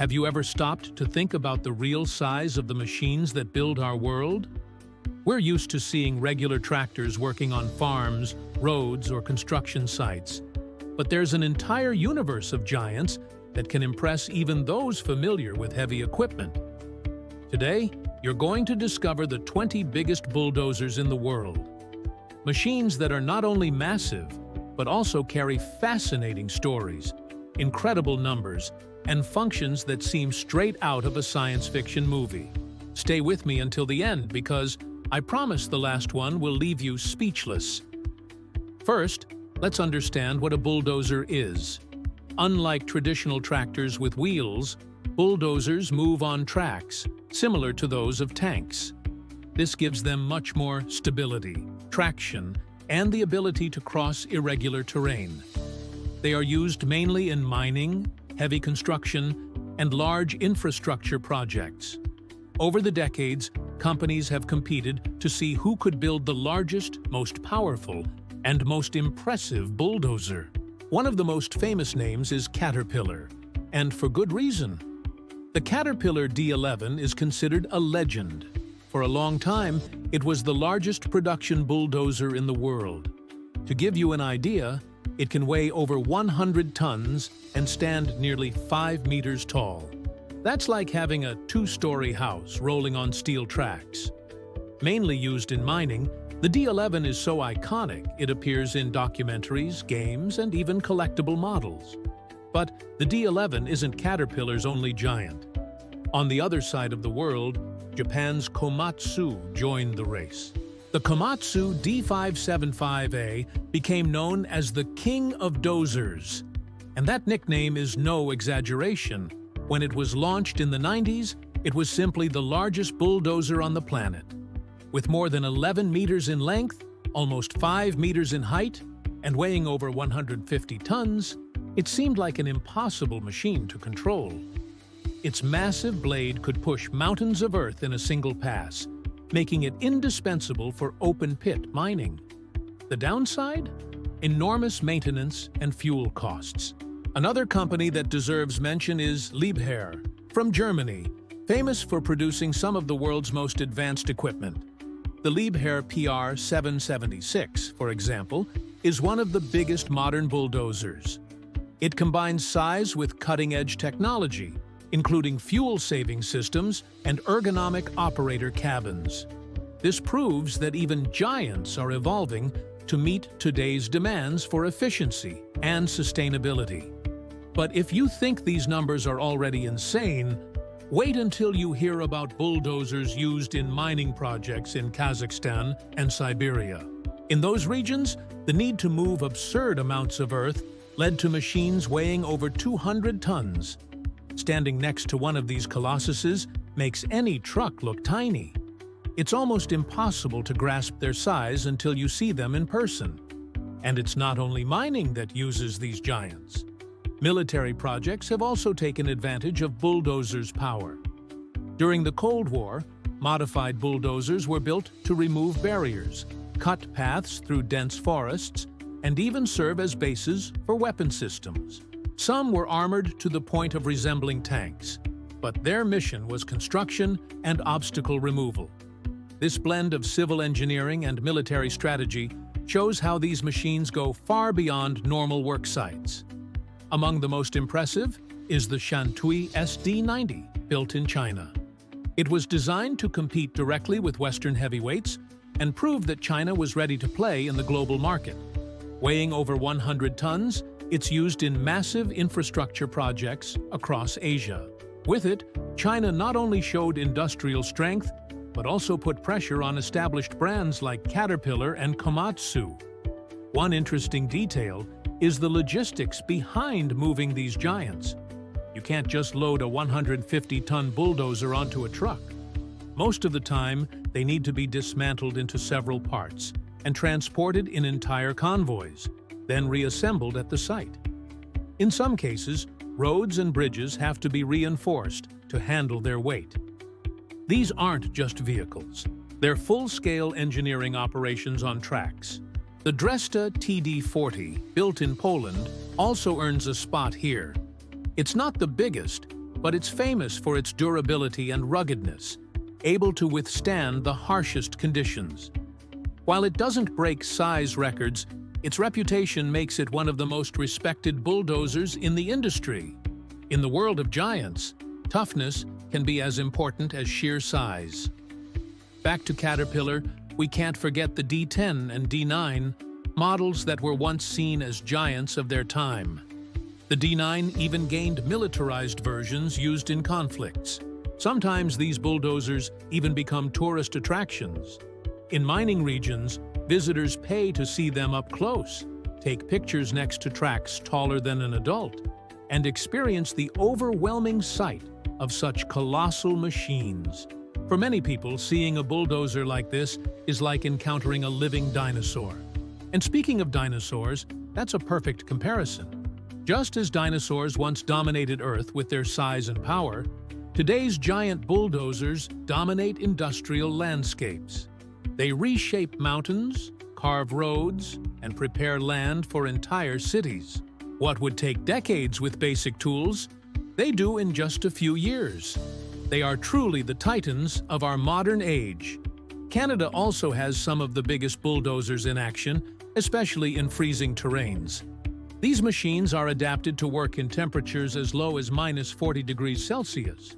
Have you ever stopped to think about the real size of the machines that build our world? We're used to seeing regular tractors working on farms, roads, or construction sites. But there's an entire universe of giants that can impress even those familiar with heavy equipment. Today, you're going to discover the 20 biggest bulldozers in the world. Machines that are not only massive, but also carry fascinating stories, incredible numbers, and functions that seem straight out of a science fiction movie. Stay with me until the end because I promise the last one will leave you speechless. First, let's understand what a bulldozer is. Unlike traditional tractors with wheels, bulldozers move on tracks, similar to those of tanks. This gives them much more stability, traction, and the ability to cross irregular terrain. They are used mainly in mining, heavy construction, and large infrastructure projects. Over the decades, companies have competed to see who could build the largest, most powerful, and most impressive bulldozer. One of the most famous names is Caterpillar, and for good reason. The Caterpillar D11 is considered a legend. For a long time, it was the largest production bulldozer in the world. To give you an idea, it can weigh over 100 tons and stand nearly 5 meters tall. That's like having a 2-story house rolling on steel tracks. Mainly used in mining, the D11 is so iconic it appears in documentaries, games, and even collectible models. But the D11 isn't Caterpillar's only giant. On the other side of the world, Japan's Komatsu joined the race. The Komatsu D575A became known as the King of Dozers. And that nickname is no exaggeration. When it was launched in the 90s, it was simply the largest bulldozer on the planet. With more than 11 meters in length, almost 5 meters in height, and weighing over 150 tons, it seemed like an impossible machine to control. Its massive blade could push mountains of earth in a single pass, making it indispensable for open-pit mining. The downside? Enormous maintenance and fuel costs. Another company that deserves mention is Liebherr, from Germany, famous for producing some of the world's most advanced equipment. The Liebherr PR 776, for example, is one of the biggest modern bulldozers. It combines size with cutting-edge technology, including fuel-saving systems and ergonomic operator cabins. This proves that even giants are evolving to meet today's demands for efficiency and sustainability. But if you think these numbers are already insane, wait until you hear about bulldozers used in mining projects in Kazakhstan and Siberia. In those regions, the need to move absurd amounts of earth led to machines weighing over 200 tons. Standing next to one of these colossuses makes any truck look tiny. It's almost impossible to grasp their size until you see them in person. And it's not only mining that uses these giants. Military projects have also taken advantage of bulldozers' power. During the Cold War, modified bulldozers were built to remove barriers, cut paths through dense forests, and even serve as bases for weapon systems. Some were armored to the point of resembling tanks, but their mission was construction and obstacle removal. This blend of civil engineering and military strategy shows how these machines go far beyond normal work sites. Among the most impressive is the Shantui SD90, built in China. It was designed to compete directly with Western heavyweights and prove that China was ready to play in the global market. Weighing over 100 tons, it's used in massive infrastructure projects across Asia. With it, China not only showed industrial strength, but also put pressure on established brands like Caterpillar and Komatsu. One interesting detail is the logistics behind moving these giants. You can't just load a 150-ton bulldozer onto a truck. Most of the time, they need to be dismantled into several parts and transported in entire convoys, then reassembled at the site. In some cases, roads and bridges have to be reinforced to handle their weight. These aren't just vehicles. They're full-scale engineering operations on tracks. The Dresta TD40, built in Poland, also earns a spot here. It's not the biggest, but it's famous for its durability and ruggedness, able to withstand the harshest conditions. While it doesn't break size records, its reputation makes it one of the most respected bulldozers in the industry. In the world of giants, toughness can be as important as sheer size. Back to Caterpillar, we can't forget the D10 and D9, models that were once seen as giants of their time. The D9 even gained militarized versions used in conflicts. Sometimes these bulldozers even become tourist attractions. In mining regions, visitors pay to see them up close, take pictures next to tracks taller than an adult, and experience the overwhelming sight of such colossal machines. For many people, seeing a bulldozer like this is like encountering a living dinosaur. And speaking of dinosaurs, that's a perfect comparison. Just as dinosaurs once dominated Earth with their size and power, today's giant bulldozers dominate industrial landscapes. They reshape mountains, carve roads, and prepare land for entire cities. What would take decades with basic tools, they do in just a few years. They are truly the titans of our modern age. Canada also has some of the biggest bulldozers in action, especially in freezing terrains. These machines are adapted to work in temperatures as low as -40 degrees Celsius.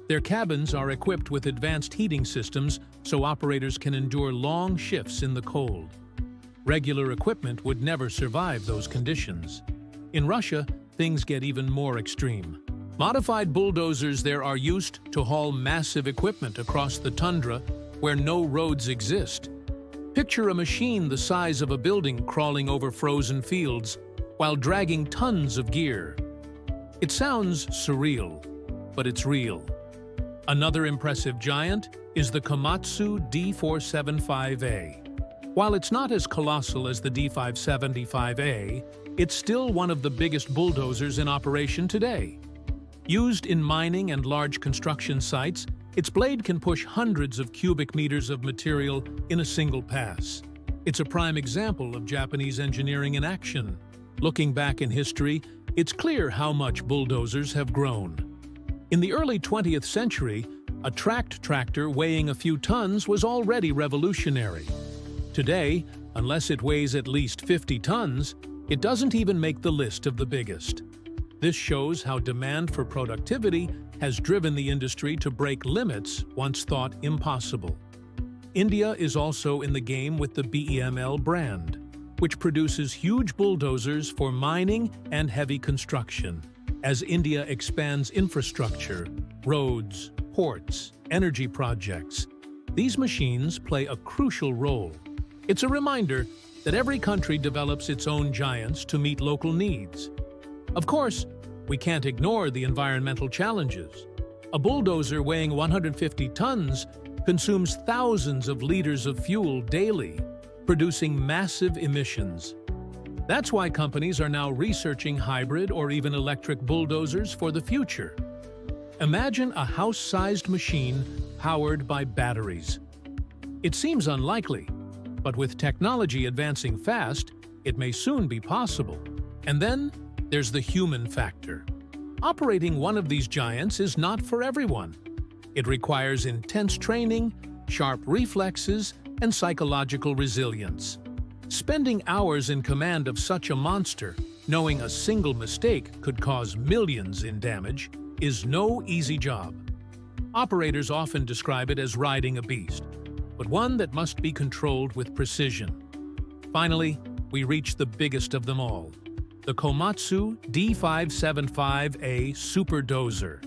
Their cabins are equipped with advanced heating systems so operators can endure long shifts in the cold. Regular equipment would never survive those conditions. In Russia, things get even more extreme. Modified bulldozers there are used to haul massive equipment across the tundra where no roads exist. Picture a machine the size of a building crawling over frozen fields while dragging tons of gear. It sounds surreal, but it's real. Another impressive giant is the Komatsu D475A. While it's not as colossal as the D575A, it's still one of the biggest bulldozers in operation today. Used in mining and large construction sites, its blade can push hundreds of cubic meters of material in a single pass. It's a prime example of Japanese engineering in action. Looking back in history, it's clear how much bulldozers have grown. In the early 20th century, a tracked tractor weighing a few tons was already revolutionary. Today, unless it weighs at least 50 tons, it doesn't even make the list of the biggest. This shows how demand for productivity has driven the industry to break limits once thought impossible. India is also in the game with the BEML brand, which produces huge bulldozers for mining and heavy construction. As India expands infrastructure, roads, ports, energy projects, these machines play a crucial role. It's a reminder that every country develops its own giants to meet local needs. Of course, we can't ignore the environmental challenges. A bulldozer weighing 150 tons consumes thousands of liters of fuel daily, producing massive emissions. That's why companies are now researching hybrid or even electric bulldozers for the future. Imagine a house-sized machine powered by batteries. It seems unlikely, but with technology advancing fast, it may soon be possible. And then, there's the human factor. Operating one of these giants is not for everyone. It requires intense training, sharp reflexes, and psychological resilience. Spending hours in command of such a monster, knowing a single mistake could cause millions in damage, is no easy job. Operators often describe it as riding a beast, but one that must be controlled with precision. Finally, we reach the biggest of them all, the Komatsu D575A Superdozer.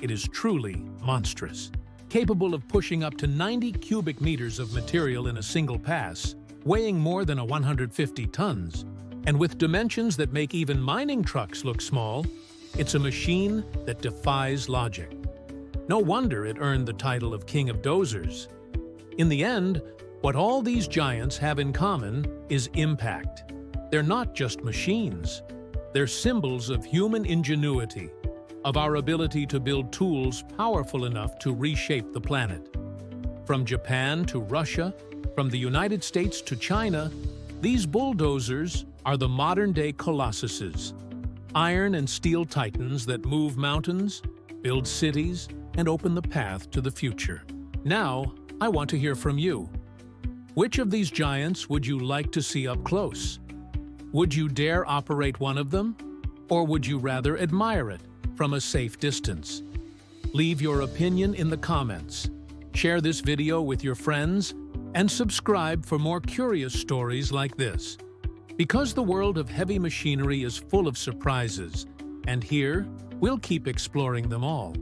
It is truly monstrous. Capable of pushing up to 90 cubic meters of material in a single pass, weighing more than 150 tons, and with dimensions that make even mining trucks look small, it's a machine that defies logic. No wonder it earned the title of King of Dozers. In the end, what all these giants have in common is impact. They're not just machines. They're symbols of human ingenuity, of our ability to build tools powerful enough to reshape the planet. From Japan to Russia, from the United States to China, these bulldozers are the modern-day colossuses, iron and steel titans that move mountains, build cities, and open the path to the future. Now, I want to hear from you. Which of these giants would you like to see up close? Would you dare operate one of them? Or would you rather admire it from a safe distance? Leave your opinion in the comments. Share this video with your friends and subscribe for more curious stories like this. Because the world of heavy machinery is full of surprises, and here, we'll keep exploring them all.